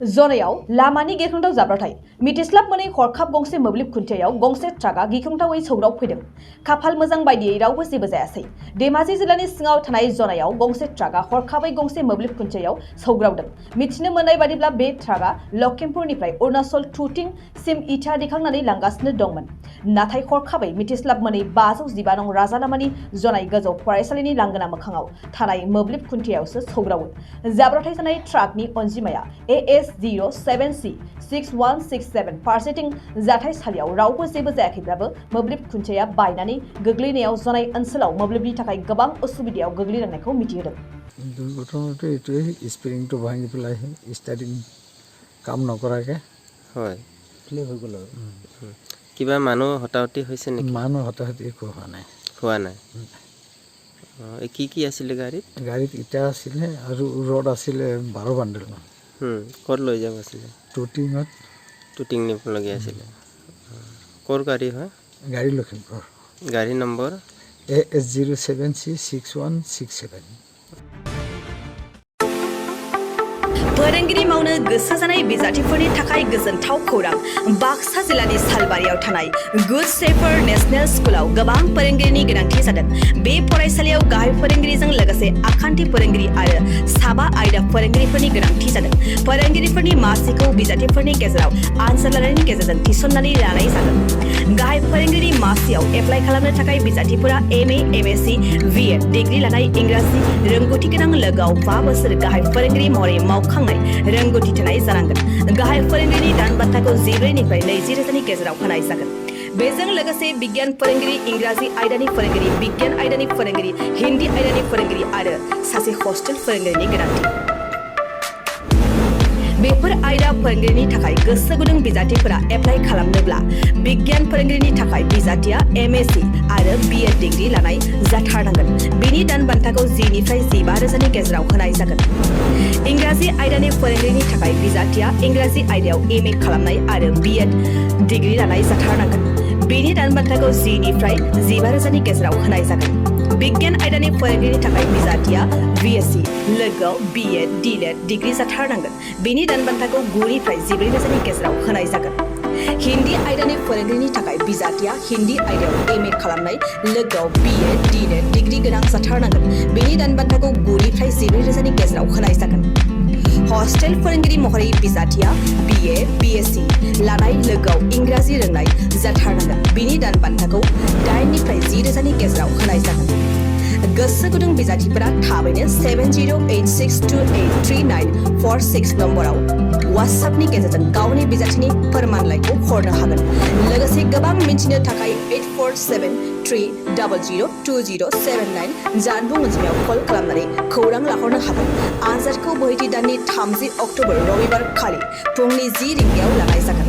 जनायाव लामानि गिख्रंथाव जाब्रबथाय मिथिस्लाब मोनै हरखाब गंसे मोब्लिब खुन्थियायाव गंसे ट्राकआ गिख्रंथावै सौग्राव फैदों। खाफाल मोजां बायदियै रावबो जेबो जायासै। धेमाजि जिल्लानि सिङाव थानाय जनायाव गंसे ट्राकआ हरखाबै गंसे मोब्लिब खुन्थियायाव सौग्रावदों। मिथिनो मोननाय बादिब्ला बे ट्राकआ लखिमपुरनिफ्राय अरुणाचल टुटिं सिम इटा दैखांनानै लांगासिनो दंमोन। नाथाय हरखाबै मिथिस्लाब मोनै 515 नं राजालामानि जनाय गोजौ फरायसालिनि लांगोना मोखाङाव थानाय मोब्लिब खुन्थियायावसो सौग्रावो। जाब्रबथाय जानाय ट्राकनि अनजिमाया AS07C6167 फारसेथिं जाथायसालियाव रावबो जेबो जायाखैब्लाबो मोब्लिब खुन्थियाया बायनानै गोग्लैनायाव जनाय ओनसोलाव मोब्लिबनि थाखाय गोबां असुबिदायाव गोग्लैनांनायखौ मिथिहोदों। दुर्घटनाটো এইটোৱে স্প্ৰিংটো ভাঙি পেলাই ষ্টাৰ্টিং কাম নকৰাকে হয় প্লে হৈ গ'ল আৰু কিবা মানুহ হতাহতি হৈছে নেকি? মানুহ হতাহতি একো হোৱা নাই কি কি আছিলে গাড়ীত ইটা আছিলে আৰু ৰড আছিলে 12 বান্ডেলমান। ক'ত লৈ যাব আছিলে? টুটিং নিবলগীয়া আছিলে। ক'ৰ গাড়ী হয়? গাড়ী লখিমপুৰ। গাড়ী নম্বৰ AS07C6167। फोरोंगिरि मावनो गोसो जानाय बिजाथिफोरनि थाखाय गोजोनथाव खौरां। बाक्सा जिल्लानि सालबारियाव थानाय गुड शेफार्ड नेशनेल स्कुलाव गोबां फोरोंगिरिनि गोनांथि जादों। बे फरायसालियाव गाहाय फोरोंगिरिजों लोगोसे आखान्थि फोरोंगिरि आरो साबा आयदा फोरोंगिरिफोरनि गोनांथि जादों। फोरोंगिरिफोरनि मासिखौ बिजाथिफोरनि गेजेराव आनजाद लानायनि गेजेरजों थिसननानै लानाय जागोन। गाहाय फोरोंगिरि मासियाव एप्लाइ खालामनो थाखाय बिजाथिफोरा MA, MSc, BEd डिग्री लानाय इंराजि रोंगौथि गोनां लोगोआव 5 बोसोर गाहाय फोरोंगिरि महरै मावखांनाय रोंगौथि थानाय जानांगोन। गाहाय फोरोंगिरिनि दान बान्थाखौ 14 निफ्राय 20 रोजानि गेजेराव होनाय जागोन। बेजों लोगोसे बिगियान फोरोंगिरि, इंराजि आयदानि फोरोंगिरि, बिगियान आयदानि फोरोंगिरि, हिन्दी आयदानि फोरोंगिरि आरो सासे हस्टेल फोरोंगिरिनि गोनांथि। बेफोर आयदा फोरोंगिरिनि थाखाय गोसो गुदुं बिजाथिफोरा एप्लाइ खालामनोब्ला बिगियान फोरोंगिरिनि थाखाय बिजाथिया MSc आरो BEd डिग्री लानाय जाथारनांगोन। बेनि दान बान्थाखौ 10 निफ्राय 15 रोजानि गेजेराव होनाय जागोन। इंराजि आयदानि फोरोंगिरिनि थाखाय बिजाथिया इंराजि आयदायाव MA खालामनाय आरो BEd डिग्री लानाय जाथारनांगोन। बेनि दान बान्थाखौ 10 निफ्राय 15 रोजानि गेजेराव होनाय जागोन। बिगियान आयदानि फोरोंगिरिनि थाखाय बिजाथिया BSc लोगोआव BEd DLED डिग्री जाथारनांगोन। बेनि दान बान्थाखौ 9 निफ्राय 14 रोजानि गेजेराव होनाय जागोन। हिन्दी आयदानि फोरोंगिरिनि थाखाय बिजाथिया हिन्दी आयदायाव MA खालामनाय लोगोआव BEd DLED डिग्री गोनां जाथारनांगोन। बेनि दान बान्थाखौ 9 निफ्राय 14 रोजानि गेजेराव होनाय जागोन। हस्टेल फोरोंगिरि महरै बिजाथिया BA, BSc लानाय लोगोआव इंराजि रोंनाय जाथारनांगोन। बेनि दान बान्थाखौ 8 निफ्राय 10 रोजानि गेजेराव होनाय जागोन। गोसो गुदुं बिजाथिफोरा थाबैनो 7086283946 नम्बराव WhatsAppनि गेजेरजों गावनि बिजाथिनि फोरमानलाइखौ हरनो हागोन। लोगोसे गोबां मिन्थिनो थाखाय 8473002079 जानबुं अनजिमायाव कल खालामनानै खौरां लाहरनो हागोन। आनजादखौ बोहैथि दाननि 30 अक्ट'बर रबिबार खालि फुंनि 10 रिंगायाव लानाय जागोन।